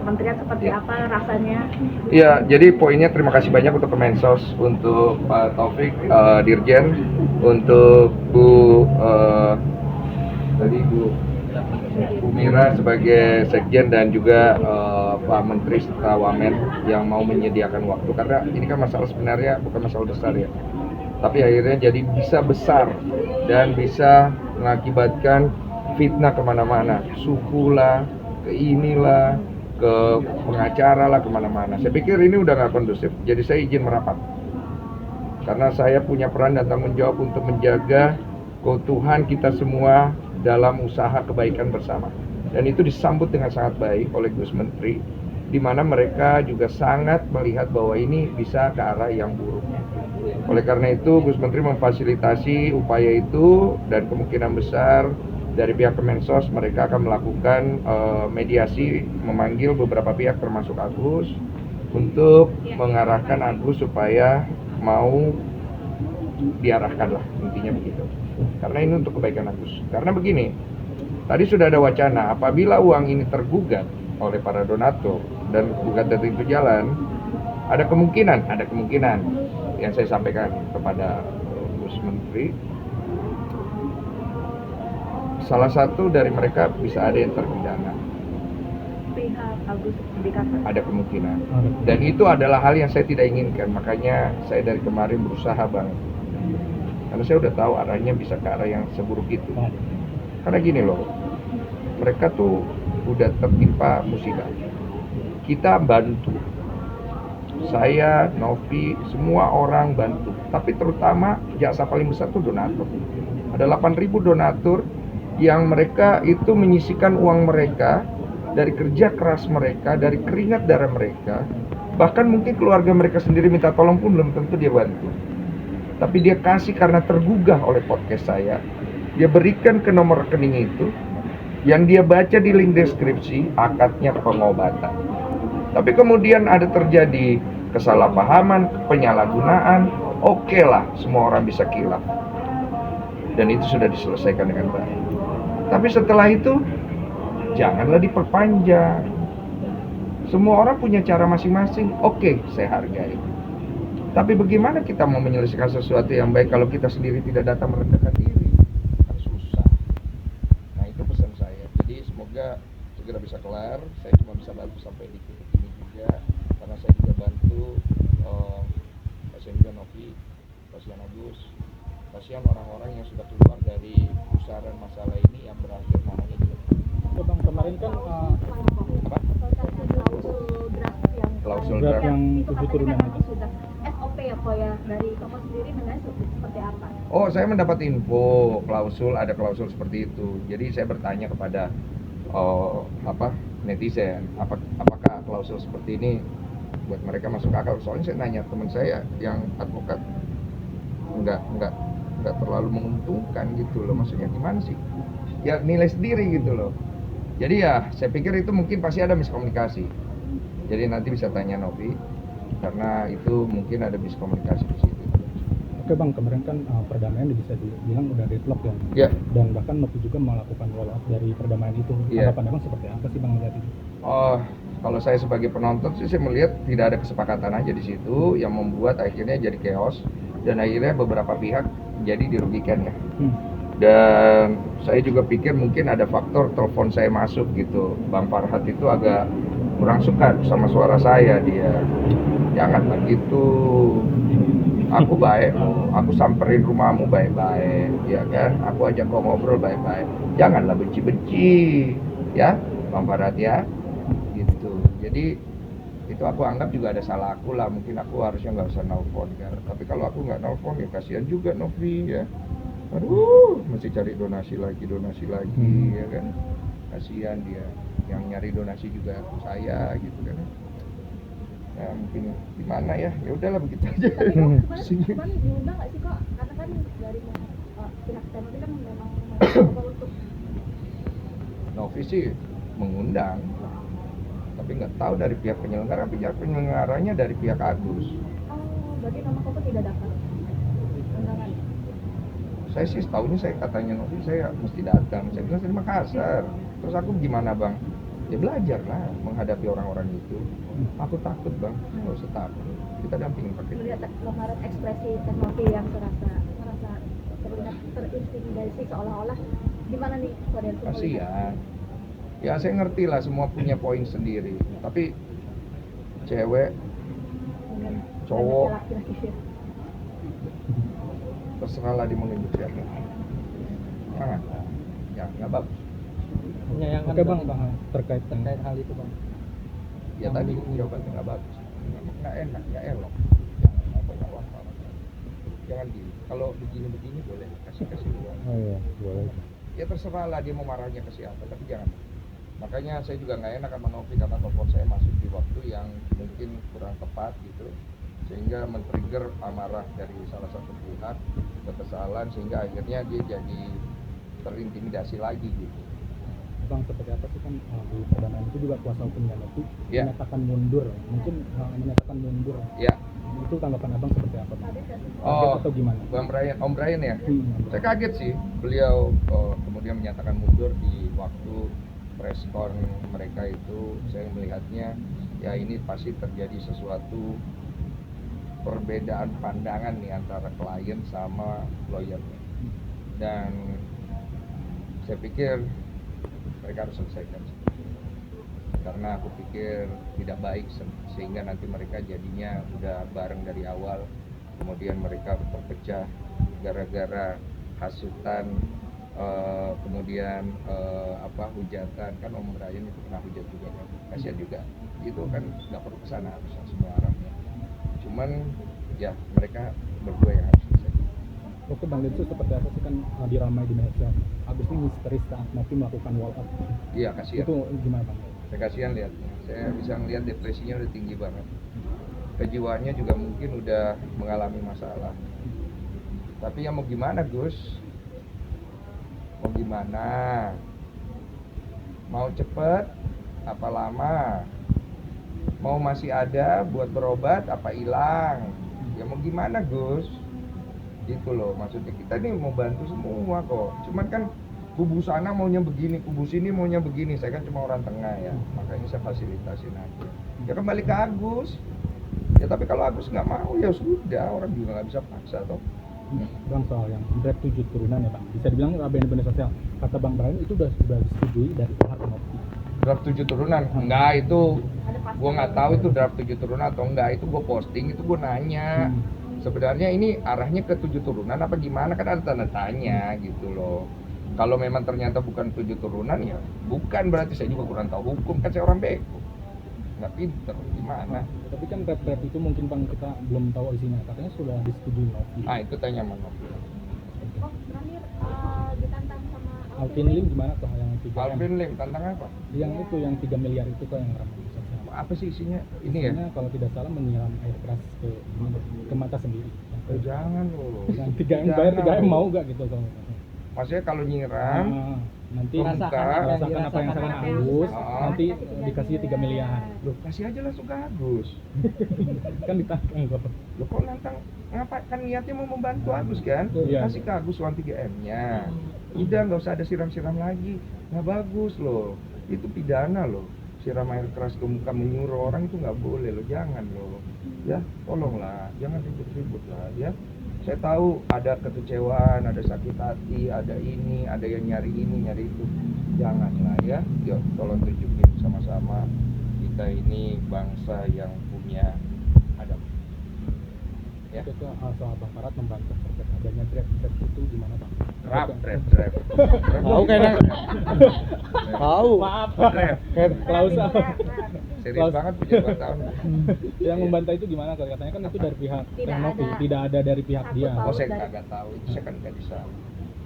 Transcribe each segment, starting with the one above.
kementerian seperti apa rasanya? Iya, jadi poinnya terima kasih banyak untuk Kemensos, untuk Pak Taufik, Dirjen, untuk Bu Mira sebagai Sekjen dan juga Pak Menteri serta Wamen yang mau menyediakan waktu, karena ini kan masalah sebenarnya bukan masalah besar ya, tapi akhirnya jadi bisa besar dan bisa mengakibatkan fitnah kemana-mana, suku lah, ke inilah, ke pengacara lah, kemana-mana. Saya pikir ini udah nggak kondusif, jadi saya izin merapat karena saya punya peran dan tanggung jawab untuk menjaga keutuhan kita semua dalam usaha kebaikan bersama. Dan itu disambut dengan sangat baik oleh Gus Menteri, di mana mereka juga sangat melihat bahwa ini bisa ke arah yang buruk. Oleh karena itu, Gus Menteri memfasilitasi upaya itu, dan kemungkinan besar dari pihak Kemensos mereka akan melakukan mediasi, memanggil beberapa pihak termasuk Agus untuk mengarahkan Agus supaya mau diarahkan lah, intinya begitu. Karena ini untuk kebaikan Agus. Karena begini, tadi sudah ada wacana apabila uang ini tergugat oleh para donatur dan gugatan itu jalan, ada kemungkinan yang saya sampaikan kepada Gus Menteri, salah satu dari mereka bisa ada yang terpidana. Pihak Agus dikata. Ada kemungkinan. Dan itu adalah hal yang saya tidak inginkan, makanya saya dari kemarin berusaha banget. Karena saya udah tahu arahnya bisa ke arah yang seburuk itu. Karena gini loh, mereka tuh udah tertimpa musibah. Kita bantu. Saya, Novi, semua orang bantu. Tapi terutama jasa paling besar tuh donatur. Ada 8.000 donatur yang mereka itu menyisikan uang mereka dari kerja keras mereka, dari keringat darah mereka. Bahkan mungkin keluarga mereka sendiri minta tolong pun belum tentu dia bantu. Tapi dia kasih karena tergugah oleh podcast saya. Dia berikan ke nomor rekening itu, yang dia baca di link deskripsi, akadnya pengobatan. Tapi kemudian ada terjadi kesalahpahaman, penyalahgunaan, oke lah, semua orang bisa kilaf. Dan itu sudah diselesaikan dengan baik. Tapi setelah itu, janganlah diperpanjang. Semua orang punya cara masing-masing, oke, saya hargai. Tapi bagaimana kita mau menyelesaikan sesuatu yang baik kalau kita sendiri tidak datang merendahkan diri? Kan susah. Nah itu pesan saya. Jadi semoga segera bisa kelar. Saya cuma bisa bantu sampai di titik ini juga, karena saya juga bantu kasihan juga Novi, kasihan Agus, kasihan orang-orang yang sudah keluar dari pusaran masalah ini yang berakhir namanya jelek. Bang, kemarin kan Apa? Klausul draft yang 7 turunan itu. Sudah SOP ya kok ya, dari Bapak sendiri mengenai seperti apa? Oh, saya mendapat info ada klausul seperti itu. Jadi saya bertanya kepada netizen, apakah klausul seperti ini buat mereka masuk akal? Soalnya saya nanya teman saya yang advokat, nggak terlalu menguntungkan gitu loh. Maksudnya gimana sih? Ya nilai sendiri gitu loh. Jadi ya saya pikir itu mungkin pasti ada miskomunikasi. Jadi nanti bisa tanya Novi, karena itu mungkin ada miskomunikasi di situ. Oke Bang, kemarin kan perdamaian bisa dibilang udah deadlock ya. Ya. Dan bahkan Novi juga melakukan roll out dari perdamaian itu. Ya. Tanggapan Abang seperti apa sih Bang melihat itu? Oh, kalau saya sebagai penonton sih saya melihat tidak ada kesepakatan aja di situ yang membuat akhirnya jadi chaos dan akhirnya beberapa pihak jadi dirugikan ya. Dan saya juga pikir mungkin ada faktor telepon saya masuk gitu. Bang Farhat itu agak kurang suka sama suara saya dia. Janganlah gitu. Aku baik, aku samperin rumahmu baik-baik, ya kan? Aku ajak kau ngobrol baik-baik. Janganlah benci-benci, ya, Bang Farhat ya. Gitu. Jadi itu aku anggap juga ada salah aku lah. Mungkin aku harusnya nggak usah nelfon kan. Tapi kalau aku nggak nelfon ya kasihan juga Novi ya. Aduh, mesti cari donasi lagi ya kan, kasihan dia yang nyari donasi juga saya gitu kan. Nah mungkin gimana ya udahlah begitu aja. Kemarin diundang nggak sih kok, karena kan dari pihak TNI kan memang mencoba untuk Novi sih mengundang, tapi nggak tahu dari pihak penyelenggaranya dari pihak Agus. Berarti nama Koko tidak dapat undangan. Saya sih setahunya saya katanya Novi saya mesti datang. Saya bilang saya di Makassar. Terus aku gimana bang? Ya belajar lah menghadapi orang-orang itu. Aku takut bang, nggak usah takut. Kita dampingin pakai. Melihat kemarin ekspresi Teknovi yang merasa terlihat terintimidasi seolah-olah gimana nih kalian semua? Kasihan. Ya saya ngerti lah semua punya poin sendiri. Tapi cewek, Dengan cowok, laki-laki. terserah lah dia mau nunjuk siapa. Jangan. Ya nggak bagus. Menyayangkan Oke bang, terkait hal itu bang. Ya tadi jawabannya nggak bagus. Nggak enak, nggak elok. Jangan apa jangan gini. Kalau begini boleh kasih uang. Oh iya, boleh. Ya terserah lah dia mau marahnya ke siapa, tapi jangan. Makanya saya juga nggak enak sama Novi karena telepon saya masuk di waktu yang mungkin kurang tepat gitu, sehingga men-trigger amarah dari salah satu pihak, kekesalan, sehingga akhirnya dia jadi terintimidasi lagi gitu. Bang, seperti apa sih kan di perdamaian itu juga kuasa hukumnya itu Ya. menyatakan mundur, mungkin menyatakan mundur. Ya, Itu tanggapan abang seperti apa bang? Oh. Atau gimana? Om Brian ya. Saya kaget sih, beliau kemudian menyatakan mundur di waktu preskon mereka itu. Saya melihatnya, ya ini pasti terjadi sesuatu perbedaan pandangan nih antara klien sama lawyernya. Dan saya pikir mereka harus selesaikan. Karena aku pikir tidak baik sehingga nanti mereka jadinya udah bareng dari awal, kemudian mereka terpecah gara-gara hasutan, kemudian hujatan. Kan Om Brian itu kena hujat juga kan, kasihan juga. Itu kan nggak perlu kesana harusnya semua arahnya. Cuman ya mereka berdua yang harus selesai. Oke bang, itu seperti apa sih kan diramai di media sosial. Abis ini histeris saat Novi melakukan wall up. Iya kasihan. Itu gimana bang? Saya kasihan lihat, saya bisa ngelihat depresinya udah tinggi banget, kejiwaannya juga mungkin udah mengalami masalah. Tapi ya mau gimana Gus? Mau gimana? Mau cepet? Apa lama? Mau masih ada buat berobat? Apa hilang? Ya mau gimana Gus? Gitu loh, maksudnya kita nih mau bantu semua kok. Cuman kan kubu sana maunya begini, kubu sini maunya begini. Saya kan cuma orang tengah ya, makanya saya fasilitasin aja. Ya kembali ke Agus. Ya tapi kalau Agus nggak mau ya sudah, orang juga nggak bisa paksa toh. Bang, soal yang draft 7 turunan ya bang, bisa dibilang benar-benar sosial. Kata bang Brian itu udah disetujui dari pihak Novi. Draft 7 turunan? Enggak, itu gua nggak tahu itu draft 7 turunan atau enggak. Itu gua posting, itu gua nanya. Sebenarnya ini arahnya ke 7 turunan apa gimana, kan ada tanda tanya gitu loh. Kalau memang ternyata bukan 7 turunan ya bukan, berarti saya juga kurang tahu hukum, kan saya orang bego, nggak pinter gimana. Tapi kan draft itu mungkin bang kita belum tahu isinya, katanya sudah disetujui Novi. Ah itu tanya sama Novi. Oh, terakhir ditantang sama Alvin Lim gimana tuh yang 3 M? Alvin Lim tantang apa? Yang itu yang 3 miliar itu kok yang ramai di sosial. Apa sih isinya? Ini ya? Isinya kalau tidak salah menyiram air keras ke mata sendiri. Oh, jangan loh. Yang 3 M bayar 3 M mau gak gitu kalau Maksudnya kalau nyiram nanti ke muka, rasakan apa yang rasakan Agus, Ah. nanti dikasih 3 miliar. loh kasih aja langsung ke Agus. Kan ditantang kok. Loh kok nantang, ngapa, kan niatnya mau membantu Agus kan? Iya. Kasih ke Agus uang 3M-nya. Udah nggak usah ada siram-siram lagi. Nggak bagus loh. Itu pidana loh. Siram air keras ke muka menyuruh orang itu nggak boleh loh. Jangan loh. Ya tolonglah, jangan ribut-ribut lah ya. Saya tahu ada kekecewaan, ada sakit hati, ada ini, ada yang nyari ini, nyari itu. Janganlah ya. Yuk tolong tunjukin sama-sama kita ini bangsa yang punya adab. Ya. Itu soal Bang Farad membantah terkait adanya draft itu gimana bang? Draft. Tahu kayaknya. Tahu. Maaf. Draft. Klaus apa? Serius banget punya 2 tahun. Yang membantah itu gimana? Katanya kan itu dari pihak Tidak Novi, ada. tidak ada dari pihak Aku dia. tahu. Oh saya kagak tahu, itu saya kan nggak bisa.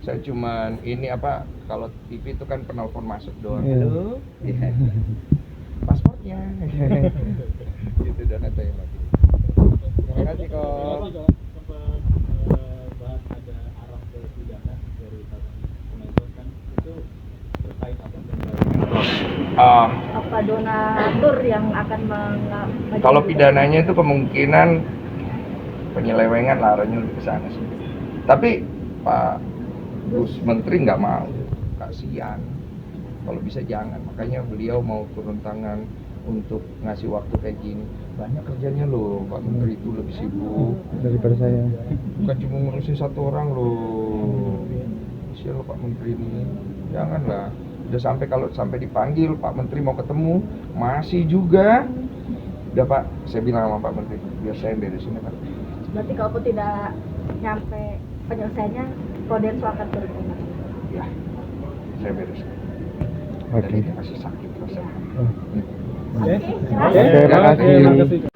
Saya cuman ini apa, kalau TV itu kan penelpon masuk doang. Iya. Halo, iya. Pasportnya. Gitu dan ada yang lagi. Terima kasih kok. Bahas ada arah ke pidana dari Kemensos kan itu terkait apa? apa donatur yang akan Kalau pidananya itu kemungkinan penyelewengan lah, arahnya lebih ke sana sih. Tapi Pak Gus Menteri nggak mau, kasihan. Kalau bisa jangan. Makanya beliau mau turun tangan untuk ngasih waktu kayak gini. Banyak kerjanya loh, Pak Menteri itu lebih sibuk Daripada saya. bukan cuma ngurusin satu orang loh. Sial loh Pak Menteri ini, janganlah. Udah sampai kalau sampai dipanggil Pak Menteri mau ketemu masih juga. Udah Pak, saya bilang sama Pak Menteri biar saya dari sini Pak. Berarti kalaupun tidak nyampe penyelesaiannya, Kodensu akan turun. Ya, saya beres. Oke. Dan ini masih sakit rasanya. Oke. Oke, Oke, terima kasih. Terima kasih.